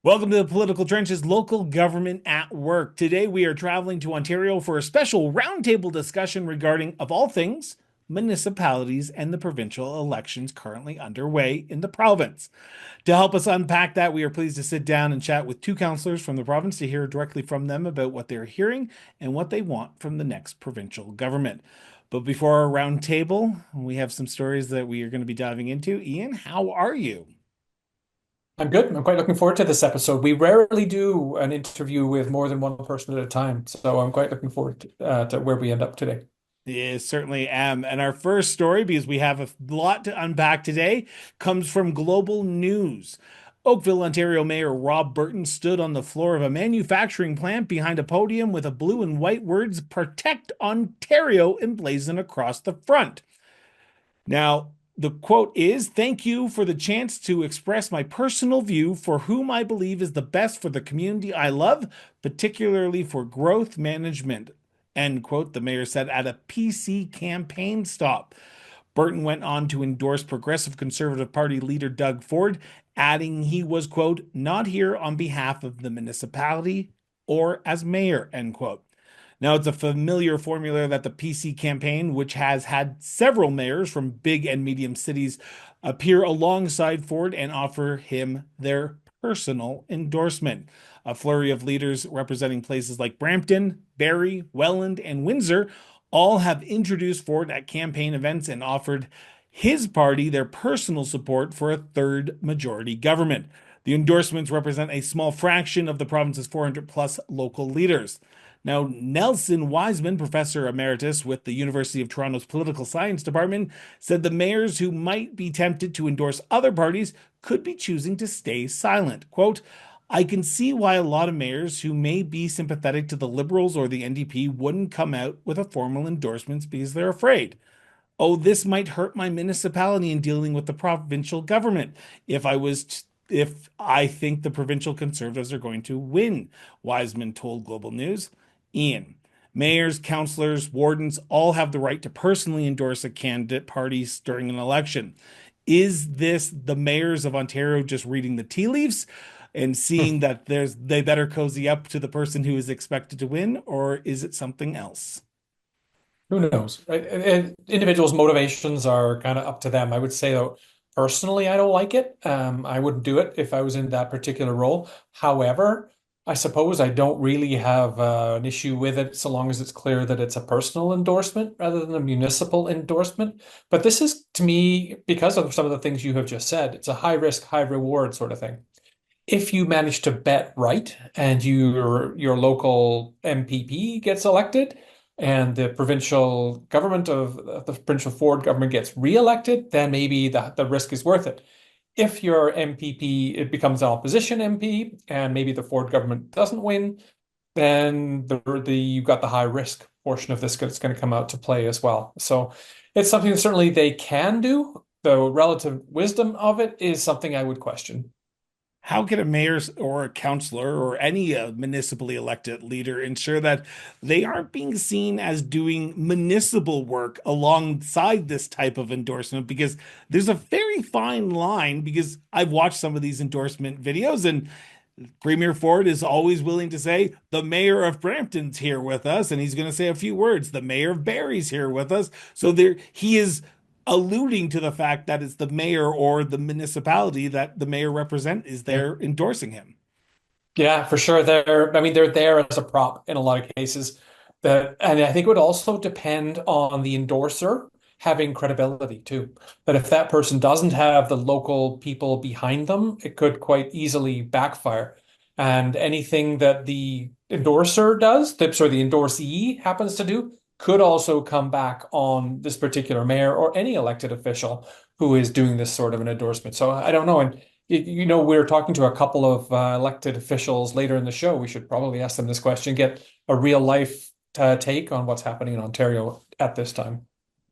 Welcome to the Political Trenches, local government at work. Today we are traveling to Ontario for a special roundtable discussion regarding, of all things, municipalities and the provincial elections currently underway in the province. To help us unpack that, we are pleased to sit down and chat with two councillors from the province to hear directly from them about what they're hearing and what they want from the next provincial government. But before our roundtable, we have some stories that we are going to be diving into. Ian, how are you? I'm good. I'm quite looking forward to this episode. We rarely do an interview with more than one person at a time, so I'm quite looking forward to where we end up today. Yes, certainly am. And our first story, because we have a lot to unpack today, comes from global news. Oakville, Ontario Mayor Rob Burton stood on the floor of a manufacturing plant behind a podium with a blue and white words Protect Ontario emblazoned across the front. Now, the quote is, "Thank you for the chance to express my personal view for whom I believe is the best for the community I love, particularly for growth management." End quote, the mayor said at a PC campaign stop. Burton went on to endorse Progressive Conservative Party leader Doug Ford, adding he was, quote, "not here on behalf of the municipality or as mayor," end quote. Now, it's a familiar formula that the PC campaign, which has had several mayors from big and medium cities appear alongside Ford and offer him their personal endorsement. A flurry of leaders representing places like Brampton, Barrie, Welland, and Windsor all have introduced Ford at campaign events and offered his party their personal support for a third majority government. The endorsements represent a small fraction of the province's 400 plus local leaders. Now, Nelson Wiseman, professor emeritus with the University of Toronto's Political Science Department, said the mayors who might be tempted to endorse other parties could be choosing to stay silent. Quote, "I can see why a lot of mayors who may be sympathetic to the Liberals or the NDP wouldn't come out with a formal endorsement because they're afraid. Oh, this might hurt my municipality in dealing with the provincial government if I think the provincial conservatives are going to win," Wiseman told Global News. Ian, mayors, councillors, wardens all have the right to personally endorse a candidate parties during an election. Is this the mayors of Ontario just reading the tea leaves and seeing that they better cozy up to the person who is expected to win, or is it something else? Who knows, right? Individuals' motivations are kind of up to them. I would say, though, personally, I don't like it. I wouldn't do it if I was in that particular role. However, I suppose I don't really have an issue with it so long as it's clear that it's a personal endorsement rather than a municipal endorsement. But this is, to me, because of some of the things you have just said, it's a high risk, high reward sort of thing. If you manage to bet right and your local MPP gets elected and the provincial government of the provincial Ford government gets re-elected, then maybe the risk is worth it. If your MPP it becomes an opposition MP and maybe the Ford government doesn't win, then you've got the high risk portion of this that's going to come out to play as well. So it's something that certainly they can do. The relative wisdom of it is something I would question. How can a mayor or a councillor or any municipally elected leader ensure that they aren't being seen as doing municipal work alongside this type of endorsement? Because there's a very fine line, because I've watched some of these endorsement videos, and Premier Ford is always willing to say, "The mayor of Brampton's here with us," and he's going to say a few words. "The mayor of Barrie's here with us." So there he is alluding to the fact that it's the mayor or the municipality that the mayor represent is Yeah. there endorsing him. Yeah, for sure. I mean, they're there as a prop in a lot of cases. And I think it would also depend on the endorser having credibility too. That if that person doesn't have the local people behind them, it could quite easily backfire. And anything that the endorser does, or the endorsee happens to do, could also come back on this particular mayor or any elected official who is doing this sort of an endorsement. So I don't know. And we're talking to a couple of elected officials later in the show. We should probably ask them this question, get a real life take on what's happening in Ontario at this time.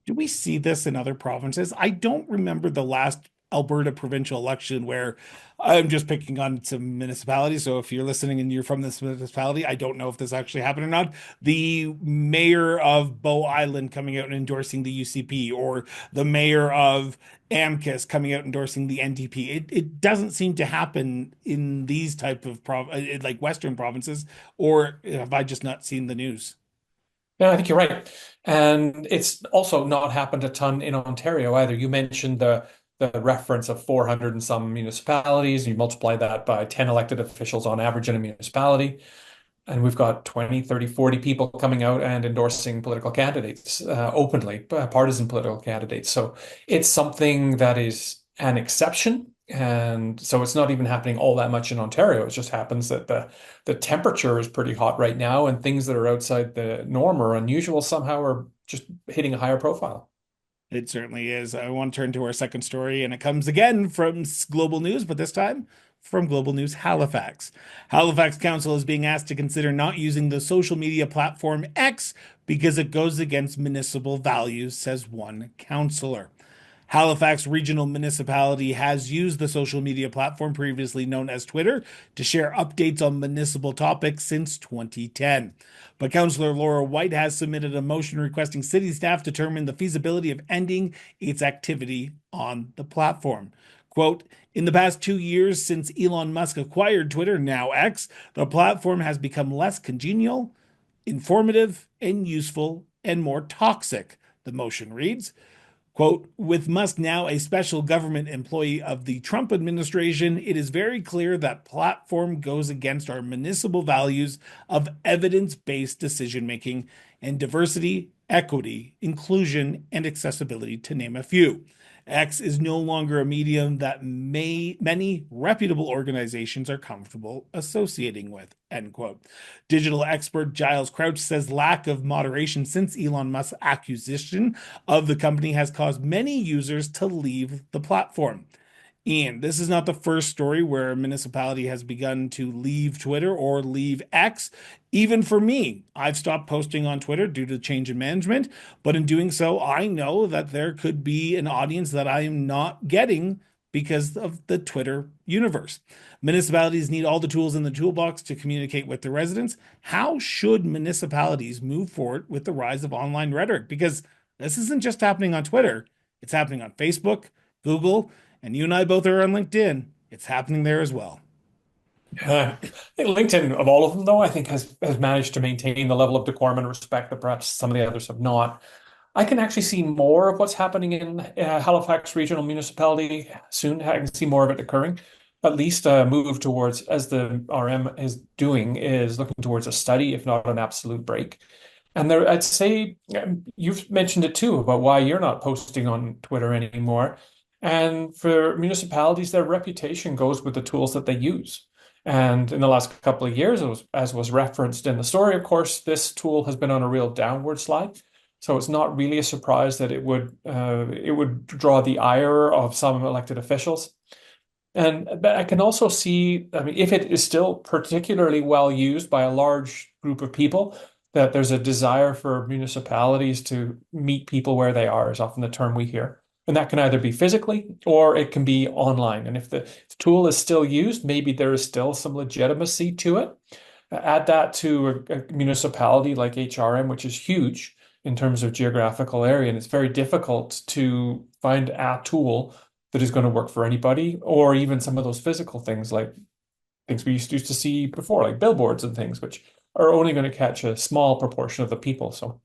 Do we see this in other provinces? I don't remember the last Alberta provincial election where I'm just picking on some municipalities. So if you're listening and you're from this municipality, I don't know if this actually happened or not. The mayor of Bow Island coming out and endorsing the UCP, or the mayor of AMCIS coming out endorsing the NDP. It doesn't seem to happen in these type of like Western provinces, or have I just not seen the news? Yeah, I think you're right. And it's also not happened a ton in Ontario either. You mentioned the reference of 400 and some municipalities. You multiply that by 10 elected officials on average in a municipality. And we've got 20, 30, 40 people coming out and endorsing political candidates openly, partisan political candidates. So it's something that is an exception. And so it's not even happening all that much in Ontario. It just happens that the temperature is pretty hot right now, and things that are outside the norm or unusual somehow are just hitting a higher profile. It certainly is. I want to turn to our second story, and it comes again from Global News, but this time from Global News Halifax. Halifax Council is being asked to consider not using the social media platform X because it goes against municipal values, says one councillor. Halifax Regional Municipality has used the social media platform previously known as Twitter to share updates on municipal topics since 2010. But Councillor Laura White has submitted a motion requesting city staff determine the feasibility of ending its activity on the platform. Quote, in the past 2 years since Elon Musk acquired Twitter, now X, the platform has become less congenial, informative, and useful, and more toxic, the motion reads. Quote, with Musk now a special government employee of the Trump administration, it is very clear that platform goes against our municipal values of evidence-based decision making and diversity, equity, inclusion, and accessibility, to name a few. X is no longer a medium that many reputable organizations are comfortable associating with, end quote. Digital expert Giles Crouch says lack of moderation since Elon Musk's acquisition of the company has caused many users to leave the platform. And this is not the first story where a municipality has begun to leave Twitter or leave X. Even for me, I've stopped posting on Twitter due to change in management. But in doing so, I know that there could be an audience that I am not getting because of the Twitter universe. Municipalities need all the tools in the toolbox to communicate with their residents. How should municipalities move forward with the rise of online rhetoric? Because this isn't just happening on Twitter, it's happening on Facebook, Google, and you and I both are on LinkedIn. It's happening there as well. I think LinkedIn, of all of them, though, I think has managed to maintain the level of decorum and respect that perhaps some of the others have not. I can actually see more of what's happening in Halifax Regional Municipality soon. I can see more of it occurring. At least a move towards, as the RM is doing, is looking towards a study, if not an absolute break. And there, I'd say you've mentioned it too about why you're not posting on Twitter anymore. And for municipalities, their reputation goes with the tools that they use. And in the last couple of years, as was referenced in the story, of course, this tool has been on a real downward slide. So it's not really a surprise that it would draw the ire of some elected officials. And but I can also see, I mean, if it is still particularly well used by a large group of people, that there's a desire for municipalities to meet people where they are, is often the term we hear. And that can either be physically or it can be online. And if the tool is still used, maybe there is still some legitimacy to it. Add that to a municipality like HRM, which is huge in terms of geographical area, and it's very difficult to find a tool that is going to work for anybody, or even some of those physical things like things we used to see before, like billboards and things, which are only going to catch a small proportion of the people. So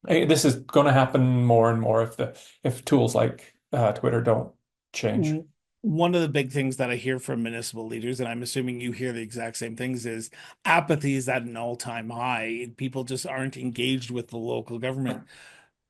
this is going to happen more and more if tools like Twitter don't change. One of the big things that I hear from municipal leaders, and I'm assuming you hear the exact same things, is apathy is at an all-time high. People just aren't engaged with the local government.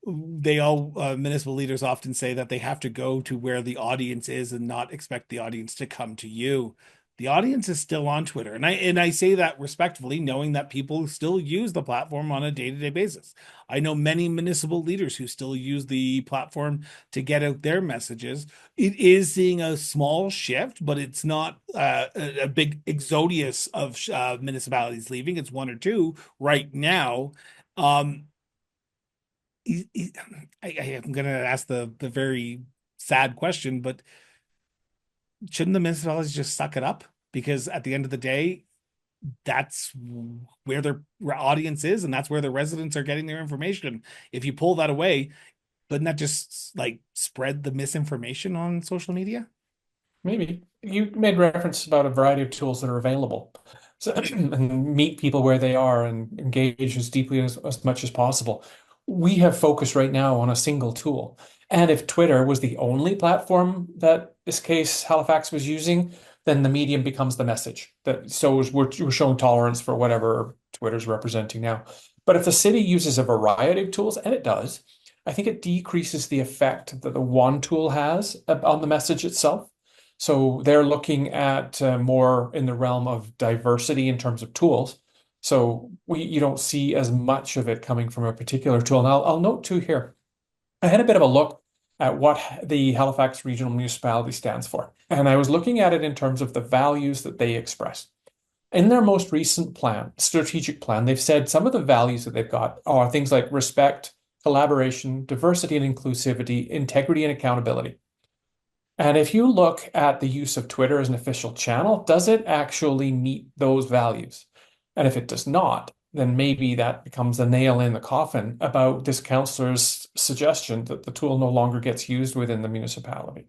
Municipal leaders often say that they have to go to where the audience is and not expect the audience to come to you. The audience is still on Twitter, and I say that respectfully, knowing that people still use the platform on a day-to-day basis. I know many municipal leaders who still use the platform to get out their messages. It is seeing a small shift, but it's not a big exodus of municipalities leaving. It's one or two right now. Um, I am going to ask the very sad question, but shouldn't the municipalities just suck it up? Because at the end of the day, that's where their audience is, and that's where the residents are getting their information. If you pull that away, wouldn't that just like spread the misinformation on social media? Maybe you made reference about a variety of tools that are available. So, and meet people where they are and engage as deeply as much as possible. We have focused right now on a single tool. And if Twitter was the only platform that this case Halifax was using, then the medium becomes the message. That so we're showing tolerance for whatever Twitter's representing now. But if the city uses a variety of tools, and it does, I think it decreases the effect that the one tool has on the message itself. So they're looking at more in the realm of diversity in terms of tools. So you don't see as much of it coming from a particular tool. And I'll note too here, I had a bit of a look at what the Halifax Regional Municipality stands for. And I was looking at it in terms of the values that they express. In their most recent plan, strategic plan, they've said some of the values that they've got are things like respect, collaboration, diversity and inclusivity, integrity and accountability. And if you look at the use of Twitter as an official channel, does it actually meet those values? And if it does not, then maybe that becomes a nail in the coffin about this councillor's suggestion that the tool no longer gets used within the municipality.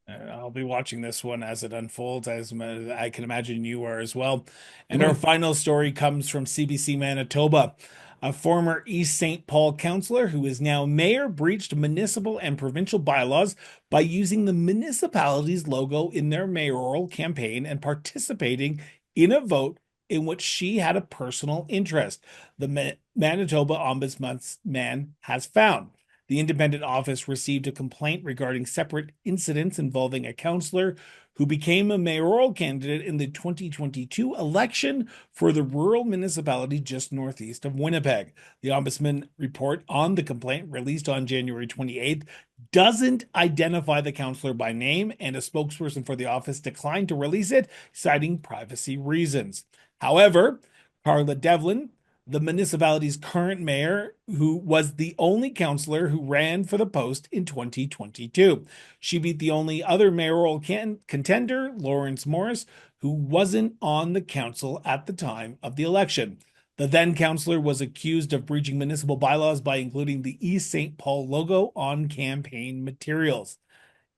I'll be watching this one as it unfolds, as I can imagine you are as well. And our Mhm. final story comes from CBC Manitoba. A former East St. Paul councillor who is now mayor breached municipal and provincial bylaws by using the municipality's logo in their mayoral campaign and participating in a vote in which she had a personal interest, the Manitoba Ombudsman has found. The independent office received a complaint regarding separate incidents involving a councillor who became a mayoral candidate in the 2022 election for the rural municipality just northeast of Winnipeg. The ombudsman report on the complaint, released on January 28th, doesn't identify the councillor by name, and a spokesperson for the office declined to release it, citing privacy reasons. However, Carla Devlin, the municipality's current mayor, who was the only councillor who ran for the post in 2022. She beat the only other mayoral contender, Lawrence Morris, who wasn't on the council at the time of the election. The then councillor was accused of breaching municipal bylaws by including the East St. Paul logo on campaign materials.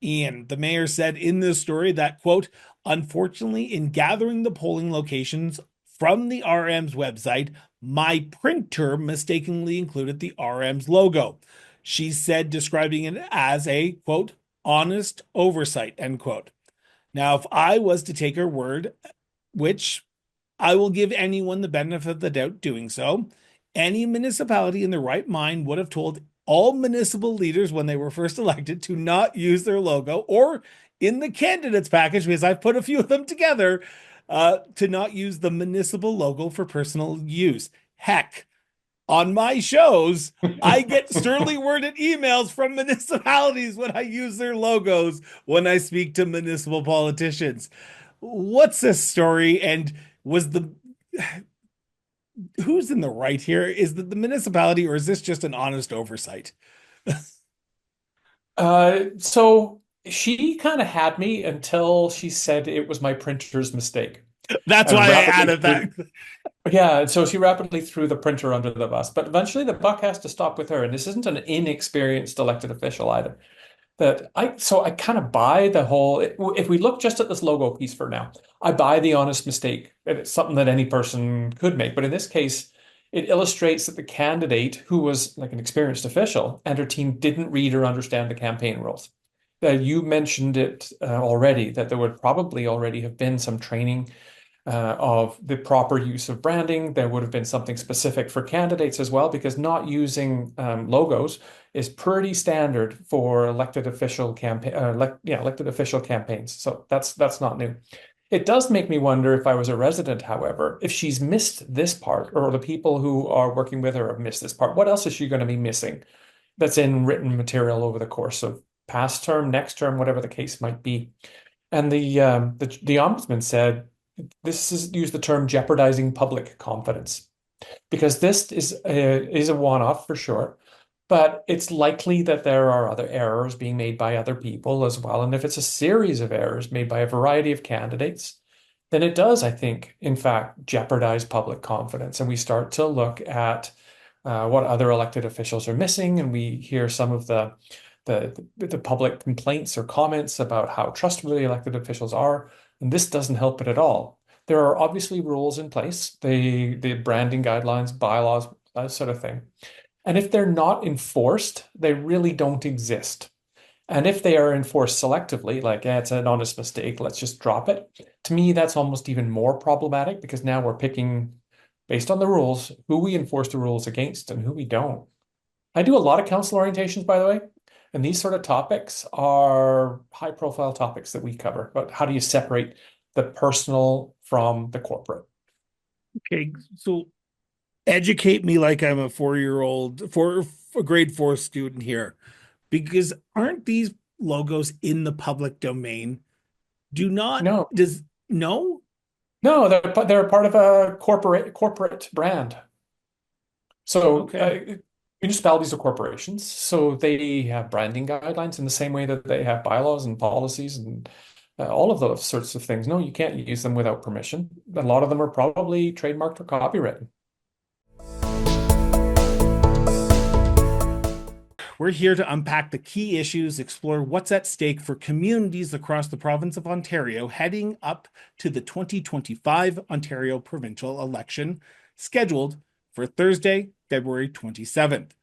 Ian, the mayor, said in this story that, quote, unfortunately, in gathering the polling locations from the RM's website, my printer mistakenly included the RM's logo. She said, describing it as a, quote, honest oversight, end quote. Now, if I was to take her word, which I will give anyone the benefit of the doubt doing so, any municipality in their right mind would have told all municipal leaders when they were first elected to not use their logo, or in the candidates package, because I've put a few of them together, to not use the municipal logo for personal use. Heck, on my shows, I get sternly worded emails from municipalities when I use their logos when I speak to municipal politicians. What's this story? And was the who's in the right here? Is the municipality, or is this just an honest oversight? So she kind of had me until she said it was my printer's mistake That's and why I rapidly added that. threw, yeah, and so she rapidly threw the printer under the bus. But eventually the buck has to stop with her. And this isn't an inexperienced elected official either. So I kind of buy the whole, if we look just at this logo piece for now, I buy the honest mistake. And it's something that any person could make. But in this case, it illustrates that the candidate, who was like an experienced official, and her team didn't read or understand the campaign rules. You mentioned it already, that there would probably already have been some training of the proper use of branding. There would have been something specific for candidates as well, because not using logos is pretty standard for elected official elected official campaigns. So that's not new. It does make me wonder, if I was a resident, however, if she's missed this part, or the people who are working with her have missed this part. What else is she going to be missing that's in written material over the course of past term, next term, whatever the case might be? And the ombudsman said this is use the term jeopardizing public confidence, because this is a one-off for sure. but it's likely that there are other errors being made by other people as well. And if it's a series of errors made by a variety of candidates, then it does, I think, in fact, jeopardize public confidence. And we start to look at what other elected officials are missing, and we hear some of the public complaints or comments about how trustworthy elected officials are, and this doesn't help it at all. There are obviously rules in place, the branding guidelines, bylaws, that sort of thing. And if they're not enforced, they really don't exist. And if they are enforced selectively, like, yeah, it's an honest mistake, let's just drop it. To me, that's almost even more problematic because now we're picking, based on the rules, who we enforce the rules against and who we don't. I do a lot of council orientations, by the way, and these sort of topics are high profile topics that we cover. But how do you separate the personal from the corporate? Okay, so educate me like I'm a 4-year-old, a grade 4 student here, because aren't these logos in the public domain? Do not, No, does, no? no, they're part of a corporate brand. So Okay. municipalities are corporations, so they have branding guidelines in the same way that they have bylaws and policies and all of those sorts of things. No, you can't use them without permission. A lot of them are probably trademarked or copywritten. We're here to unpack the key issues, explore what's at stake for communities across the province of Ontario heading up to the 2025 Ontario provincial election, scheduled for Thursday, February 27th.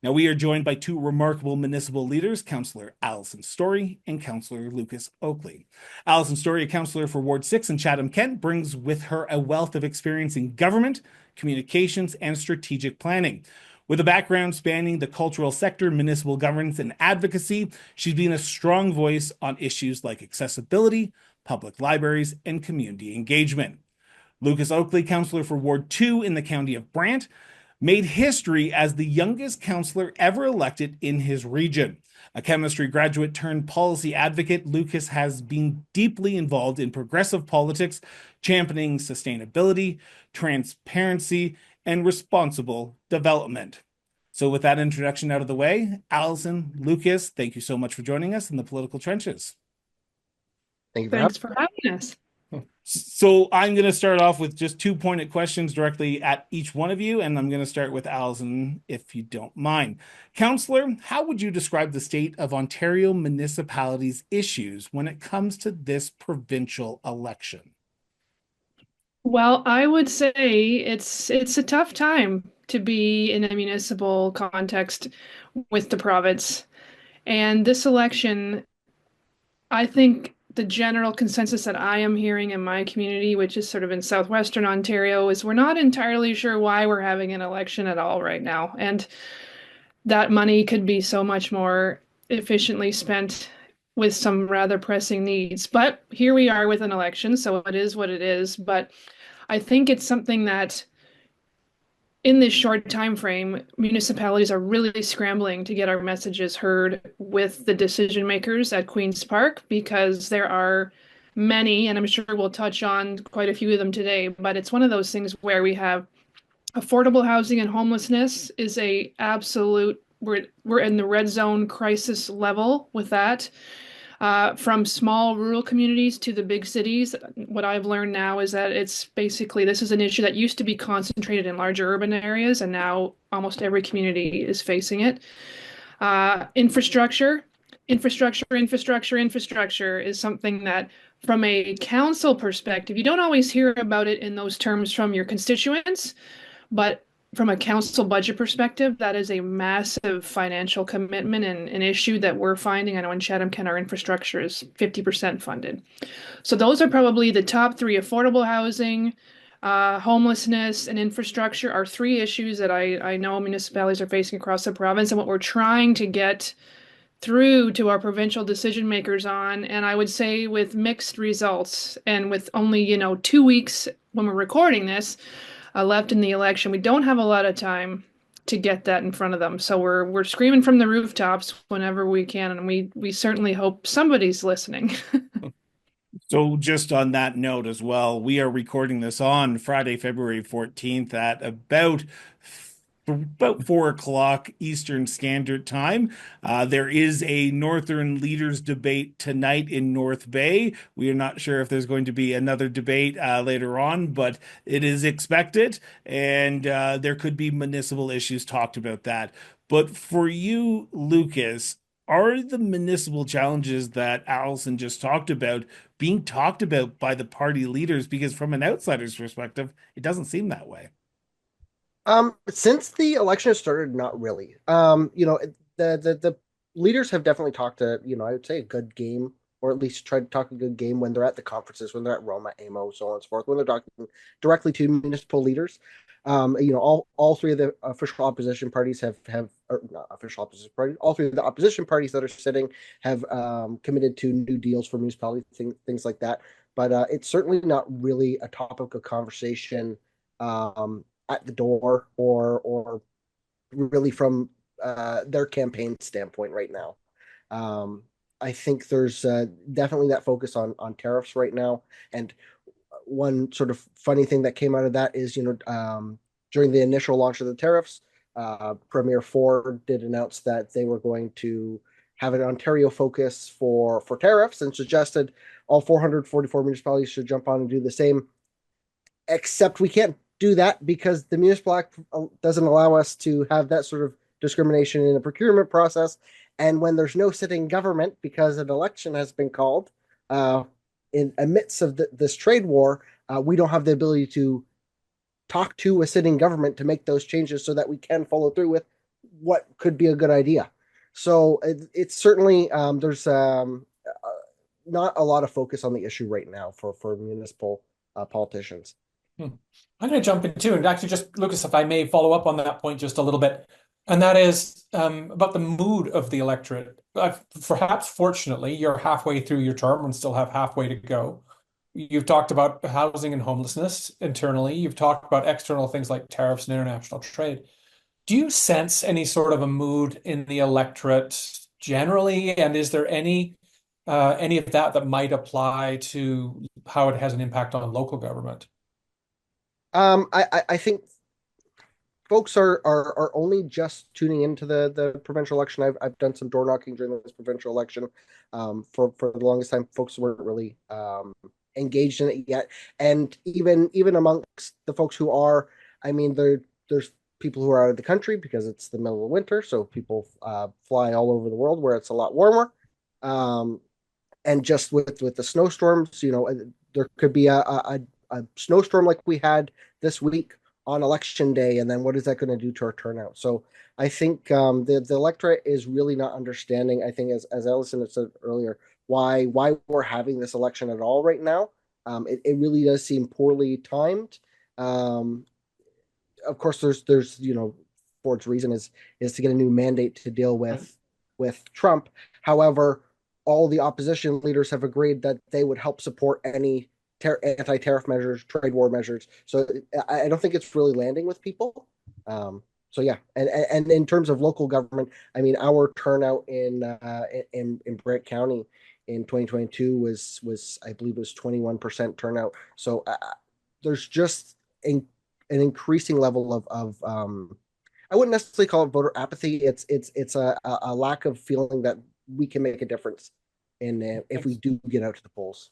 Now, we are joined by two remarkable municipal leaders, Councillor Alison Story and Councillor Lucas Oakley. Alison Story, a councillor for Ward 6 in Chatham-Kent, brings with her a wealth of experience in government, communications, and strategic planning. With a background spanning the cultural sector, municipal governance, and advocacy, she's been a strong voice on issues like accessibility, public libraries, and community engagement. Lucas Oakley, councillor for Ward 2 in the county of Brant, made history as the youngest councillor ever elected in his region. A chemistry graduate turned policy advocate, Lucas has been deeply involved in progressive politics, championing sustainability, transparency, and responsible development. So, with that introduction out of the way, Alison, Lucas, thank you so much for joining us in the political trenches. Thank you for having Thanks for having us. So I'm going to start off with just 2 pointed questions directly at each one of you, and I'm going to start with Alison, if you don't mind. Councillor, how would you describe the state of Ontario municipalities' issues when it comes to this provincial election? Well, I would say it's a tough time to be in a municipal context with the province. And this election, I think the general consensus that I am hearing in my community, which is sort of in southwestern Ontario, is we're not entirely sure why we're having an election at all right now. And that money could be so much more efficiently spent with some rather pressing needs. But here we are with an election, so it is what it is. But I think it's something that in this short time frame, municipalities are really scrambling to get our messages heard with the decision makers at Queen's Park because there are many, and I'm sure we'll touch on quite a few of them today, but it's one of those things where we have affordable housing and homelessness is a absolute we're in the red zone crisis level with that. From small rural communities to the big cities, what I've learned now is that it's basically this is an issue that used to be concentrated in larger urban areas, and now almost every community is facing it. Infrastructure, infrastructure is something that, from a council perspective, you don't always hear about it in those terms from your constituents, but from a council budget perspective, that is a massive financial commitment and an issue that we're finding. I know in Chatham-Kent, our infrastructure is 50% funded. So those are probably the top three: affordable housing, homelessness, and infrastructure are three issues that I know municipalities are facing across the province, and what we're trying to get through to our provincial decision makers on, and I would say with mixed results, and with only, 2 weeks when we're recording this left in the election. We don't have a lot of time to get that in front of them. So we're screaming from the rooftops whenever we can, and we certainly hope somebody's listening. So, just on that note as well, we are recording this on Friday, February 14th at about about 4 o'clock Eastern Standard Time. There is a Northern Leaders debate tonight in North Bay. We are not sure if there's going to be another debate later on, but it is expected, and there could be municipal issues talked about that. But for you, Lucas, are the municipal challenges that Allison just talked about being talked about by the party leaders? Because from an outsider's perspective, it doesn't seem that way. Since the election has started, not really. The leaders have definitely talked I would say a good game, or at least tried to talk a good game when they're at the conferences, when they're at Roma, AMO, so on and so forth, when they're talking directly to municipal leaders. All three of the official opposition parties or not official opposition parties, all three of the opposition parties that are sitting have committed to new deals for municipalities, things like that. But it's certainly not really a topic of conversation at the door or really from their campaign standpoint right now. I think there's definitely that focus on tariffs right now. And one sort of funny thing that came out of that is, during the initial launch of the tariffs, Premier Ford did announce that they were going to have an Ontario focus for tariffs and suggested all 444 municipalities should jump on and do the same. Except we can't do that because the Municipal Act doesn't allow us to have that sort of discrimination in the procurement process. And when there's no sitting government because an election has been called in amidst of this trade war, we don't have the ability to talk to a sitting government to make those changes so that we can follow through with what could be a good idea. So it's certainly there's not a lot of focus on the issue right now for municipal politicians. I'm going to jump in too, and actually just, Lucas, if I may follow up on that point just a little bit, and that is about the mood of the electorate. Perhaps, fortunately, you're halfway through your term and still have halfway to go. You've talked about housing and homelessness internally. You've talked about external things like tariffs and international trade. Do you sense any sort of a mood in the electorate generally? And is there any of that might apply to how it has an impact on local government? I think folks are only just tuning into the provincial election. I've done some door knocking during this provincial election. For the longest time, folks weren't really engaged in it yet. And even amongst the folks who are, I mean, there's people who are out of the country because it's the middle of winter, so people fly all over the world where it's a lot warmer. And just with the snowstorms, there could be a snowstorm like we had this week on election day, and then what is that going to do to our turnout? So I think the electorate is really not understanding. I think, as Allison had said earlier, why we're having this election at all right now. It really does seem poorly timed. Of course, there's Ford's reason is to get a new mandate to deal with Trump. However, all the opposition leaders have agreed that they would help support any anti-tariff measures, trade war measures. So I don't think it's really landing with people. So yeah, and in terms of local government, I mean, our turnout in Brant County in 2022 was I believe it was 21% turnout. So there's just an increasing level of I wouldn't necessarily call it voter apathy. It's a lack of feeling that we can make a difference if we do get out to the polls.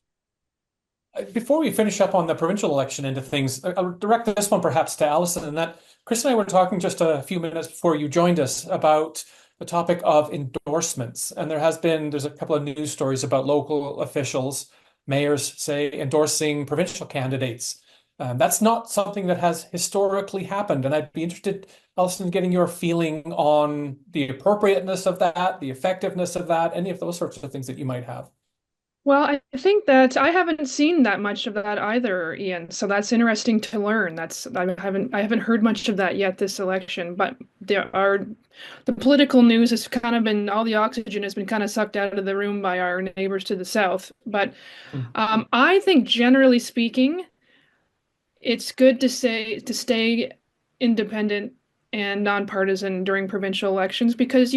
Before we finish up on the provincial election into things, I'll direct this one perhaps to Allison, and that Chris and I were talking just a few minutes before you joined us about the topic of endorsements. And there's a couple of news stories about local officials, mayors, say, endorsing provincial candidates. That's not something that has historically happened. And I'd be interested, Allison, in getting your feeling on the appropriateness of that, the effectiveness of that, any of those sorts of things that you might have. Well, I think that I haven't seen that much of that either, Ian. So that's interesting to learn. I haven't heard much of that yet this election, but the political news has kind of been, all the oxygen has been kind of sucked out of the room by our neighbors to the south. But I think generally speaking, it's good to stay independent and nonpartisan during provincial elections because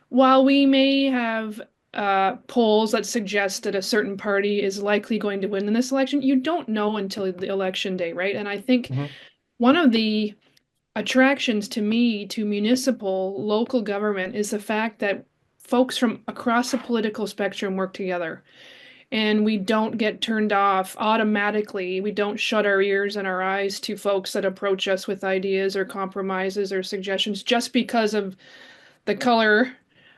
while we may have polls that suggest that a certain party is likely going to win in this election, you don't know until the election day, right? And I think one of the attractions to me to municipal local government is the fact that folks from across the political spectrum work together and we don't get turned off automatically. We don't shut our ears and our eyes to folks that approach us with ideas or compromises or suggestions just because of the color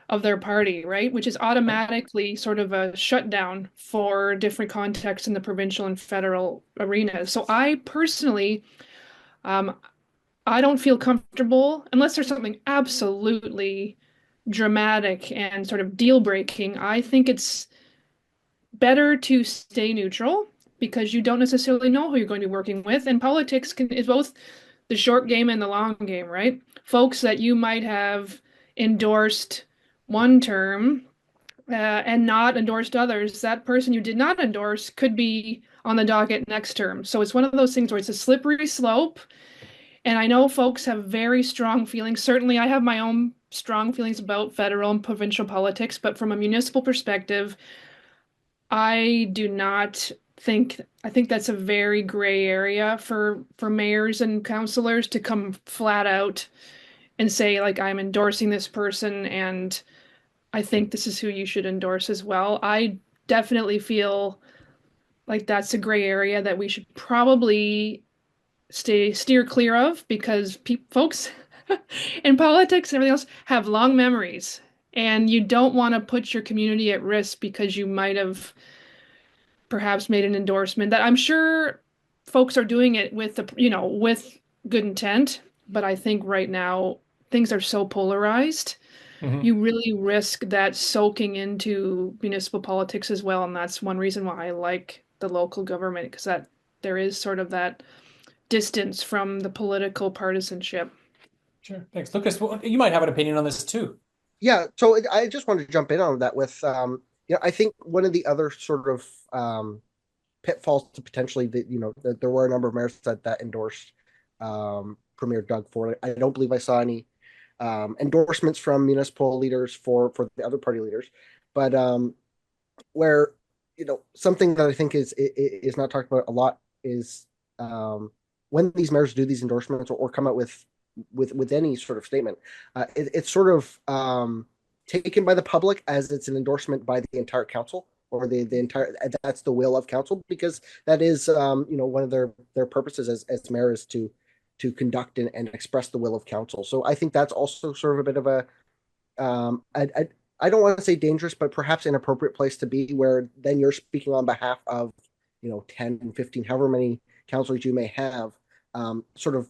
of their party, right? Which is automatically sort of a shutdown for different contexts in the provincial and federal arenas. So I personally, um, I don't feel comfortable unless there's something absolutely dramatic and sort of deal breaking. I think it's better to stay neutral because you don't necessarily know who you're going to be working with. And politics is both the short game and the long game, right? Folks that you might have endorsed one term and not endorsed others, that person you did not endorse could be on the docket next term. So it's one of those things where it's a slippery slope. And I know folks have very strong feelings. Certainly, I have my own strong feelings about federal and provincial politics, but from a municipal perspective, I do not think I think that's a very gray area for mayors and councillors to come flat out and say like I'm endorsing this person and I think this is who you should endorse as well. I definitely feel like that's a gray area that we should probably steer clear of because folks in politics and everything else have long memories and you don't want to put your community at risk because you might have perhaps made an endorsement that I'm sure folks are doing it with with good intent, but I think right now things are so polarized. Mhm. You really risk that soaking into municipal politics as well, and that's one reason why I like the local government because that there is sort of that distance from the political partisanship. Sure. Thanks. Lucas, you might have an opinion on this too. Yeah, so I just wanted to jump in on that with, I think one of the other sort of pitfalls to potentially that, that there were a number of mayors that endorsed Premier Doug Ford. I don't believe I saw any endorsements from municipal leaders for the other party leaders, but where something that I think is not talked about a lot is when these mayors do these endorsements or come out with any sort of statement, it's sort of taken by the public as it's an endorsement by the entire council or the entire that's the will of council because that is one of their purposes as mayor is to conduct and express the will of council. So I think that's also sort of a bit of a I don't want to say dangerous, but perhaps inappropriate place to be where then you're speaking on behalf of 10 and 15 however many councillors you may have, sort of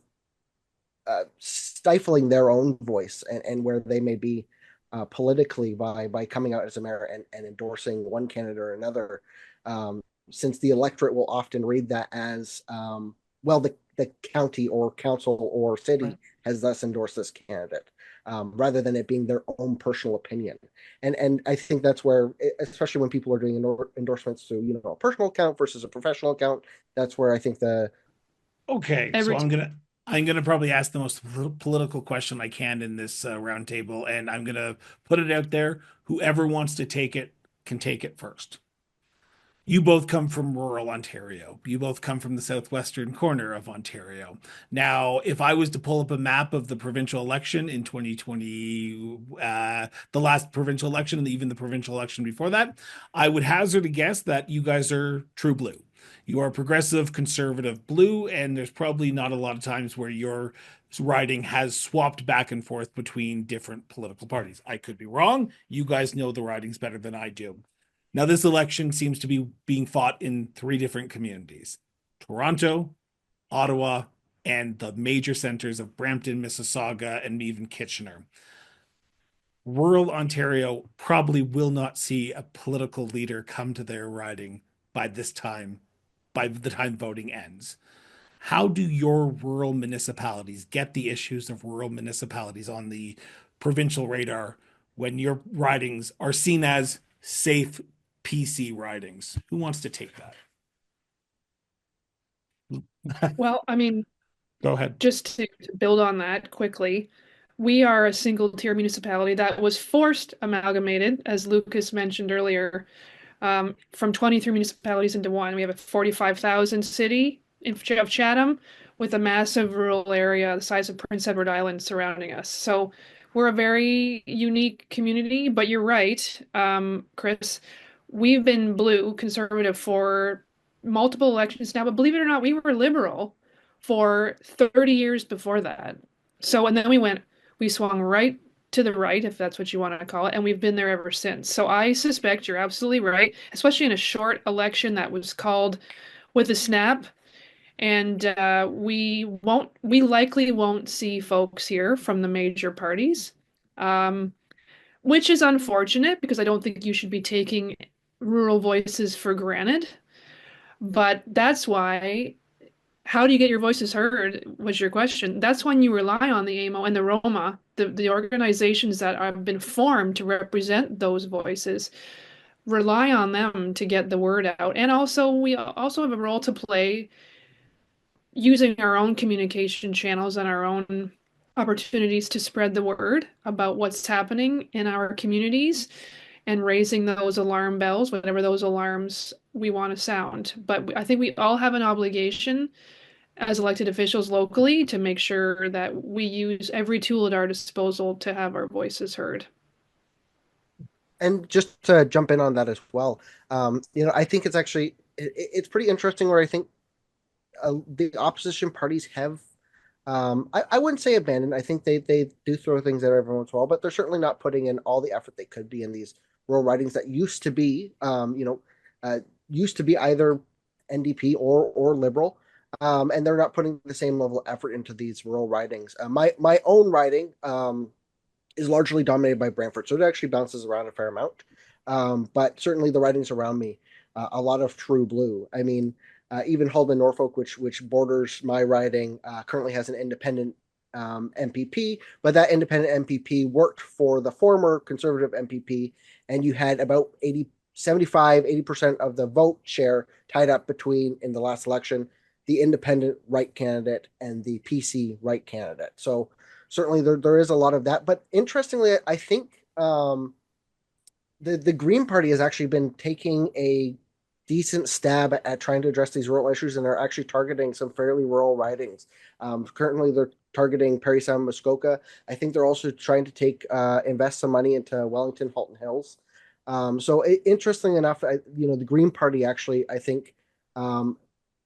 stifling their own voice and where they may be politically by coming out as a mayor and endorsing one candidate or another, since the electorate will often read that as well the county or council or city Right. has thus endorsed this candidate, rather than it being their own personal opinion. And I think that's where, especially when people are doing endorsements through a personal account versus a professional account, that's where I think Okay, so Every I'm gonna probably ask the most political question I can in this roundtable, and I'm gonna put it out there. Whoever wants to take it can take it first. You both come from rural Ontario. You both come from the southwestern corner of Ontario. Now, if I was to pull up a map of the provincial election in 2020, the last provincial election and even the provincial election before that, I would hazard a guess that you guys are true blue. You are progressive, conservative blue, and there's probably not a lot of times where your riding has swapped back and forth between different political parties. I could be wrong. You guys know the ridings better than I do. Now, this election seems to be being fought in three different communities: Toronto, Ottawa, and the major centers of Brampton, Mississauga, and even Kitchener. Rural Ontario probably will not see a political leader come to their riding by this time, by the time voting ends. How do your rural municipalities get the issues of rural municipalities on the provincial radar when your ridings are seen as safe PC ridings? Who wants to take that? well, I mean, Go ahead. just to build on that quickly, we are a single tier municipality that was forced amalgamated, as Lucas mentioned earlier, from 23 municipalities into one. We have a 45,000 city of Chatham. with a massive rural area the size of Prince Edward Island surrounding us. So we're a very unique community, but you're right, Chris. We've been blue, conservative for multiple elections now, but believe it or not, we were liberal for 30 years before that. So, and then we swung right to the right, if that's what you want to call it, and we've been there ever since. So I suspect you're absolutely right, especially in a short election that was called with a snap. And we likely won't see folks here from the major parties, um, which is unfortunate because I don't think you should be taking rural voices for granted. But that's why, how do you get your voices heard was your question. That's when you rely on the AMO and the Roma, the organizations that have been formed to represent those voices, rely on them to get the word out. And also, we also have a role to play using our own communication channels and our own opportunities to spread the word about what's happening in our communities and raising those alarm bells, whatever those alarms we want to sound. But I think we all have an obligation as elected officials locally to make sure that we use every tool at our disposal to have our voices heard. And just to jump in on that as well, I think it's actually it's pretty interesting where I think the opposition parties have, I wouldn't say abandoned. I think they do throw things at every once in a while, but they're certainly not putting in all the effort they could be in these rural ridings that used to be either NDP or Liberal, and they're not putting the same level of effort into these rural ridings. My own riding is largely dominated by Brantford, so it actually bounces around a fair amount. But certainly the ridings around me, a lot of true blue. I mean, even Halden Norfolk, which borders my riding, currently has an independent MPP, but that independent MPP worked for the former Conservative MPP, and you had about 80% of the vote share tied up between, in the last election, the independent right candidate and the PC right candidate. So certainly there is a lot of that. But interestingly, I think the Green Party has actually been taking a decent stab at trying to address these rural issues, and they're actually targeting some fairly rural ridings. Currently, they're targeting Parry Sound, Muskoka. I think they're also trying to invest some money into Wellington, Halton Hills. Interesting enough, the Green Party actually, I think,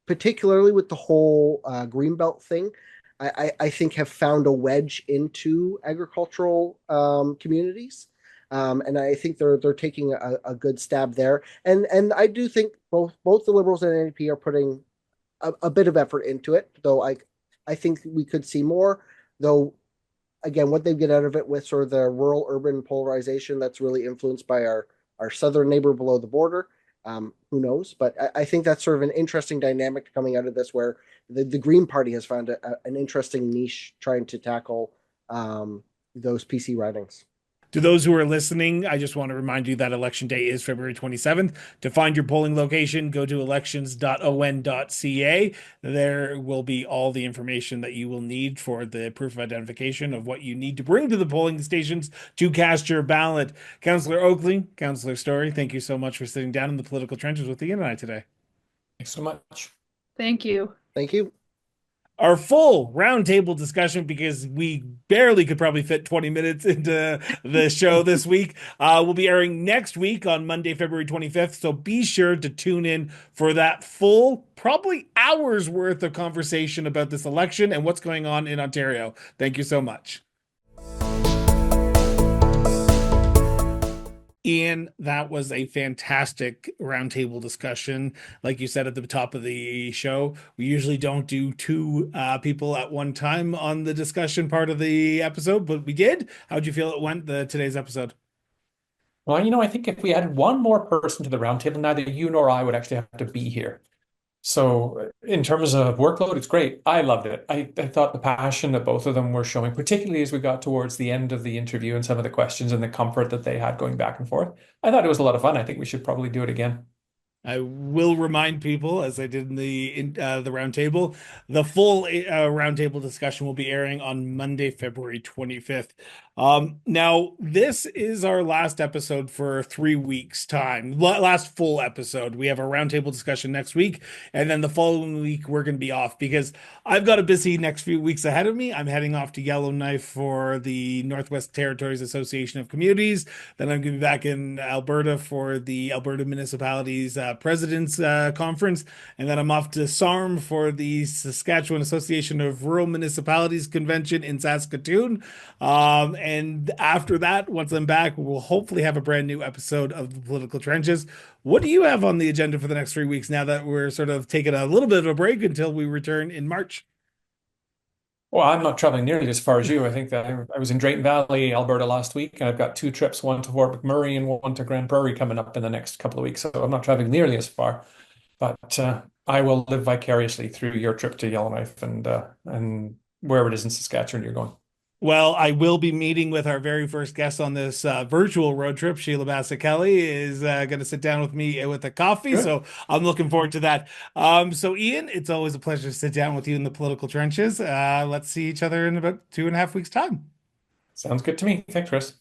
particularly with the whole Greenbelt thing, I think have found a wedge into agricultural communities. And I think they're taking a good stab there, and I do think both the Liberals and NDP are putting a bit of effort into it. Though I think we could see more. Though again, what they get out of it with sort of the rural urban polarization that's really influenced by our southern neighbor below the border, who knows? But I think that's sort of an interesting dynamic coming out of this, where the Green Party has found an interesting niche trying to tackle those PC ridings. To those who are listening, I just want to remind you that election day is February 27th. To find your polling location, go to elections.on.ca. There will be all the information that you will need for the proof of identification of what you need to bring to the polling stations to cast your ballot. Councillor Oakley, Councillor Story, thank you so much for sitting down in the political trenches with Ian and I today. Thanks so much. Thank you. Thank you. Our full roundtable discussion, because we barely could probably fit 20 minutes into the show this week, will be airing next week on Monday, February 25th. So be sure to tune in for that full, probably hours worth of conversation about this election and what's going on in Ontario. Thank you so much. Ian, that was a fantastic roundtable discussion. Like you said at the top of the show, we usually don't do two people at one time on the discussion part of the episode, but we did. How'd you feel it went, today's episode? Well, I think if we added one more person to the roundtable, neither you nor I would actually have to be here. So in terms of workload, it's great. I loved it. I thought the passion that both of them were showing, particularly as we got towards the end of the interview and some of the questions and the comfort that they had going back and forth. I thought it was a lot of fun. I think we should probably do it again. I will remind people, as I did in the roundtable, the full roundtable discussion will be airing on Monday, February 25th. Now this is our last episode for 3 weeks time. Last full episode. We have a roundtable discussion next week, and then the following week we're going to be off because I've got a busy next few weeks ahead of me. I'm heading off to Yellowknife for the Northwest Territories Association of Communities. Then I'm going to be back in Alberta for the Alberta Municipalities Presidents Conference, and then I'm off to SARM for the Saskatchewan Association of Rural Municipalities Convention in Saskatoon. And after that, once I'm back, we'll hopefully have a brand new episode of the Political Trenches. What do you have on the agenda for the next 3 weeks now that we're sort of taking a little bit of a break until we return in March? Well, I'm not traveling nearly as far as you. I think that I was in Drayton Valley, Alberta last week, and I've got 2 trips, one to Fort McMurray and one to Grand Prairie coming up in the next couple of weeks. So I'm not traveling nearly as far, but I will live vicariously through your trip to Yellowknife and wherever it is in Saskatchewan you're going. Well, I will be meeting with our very first guest on this virtual road trip. Sheila Bassett Kelly is going to sit down with me with a coffee. Good. So I'm looking forward to that. So, Ian, it's always a pleasure to sit down with you in the political trenches. Let's see each other in about 2.5 weeks' time. Sounds good to me. Thanks, Chris.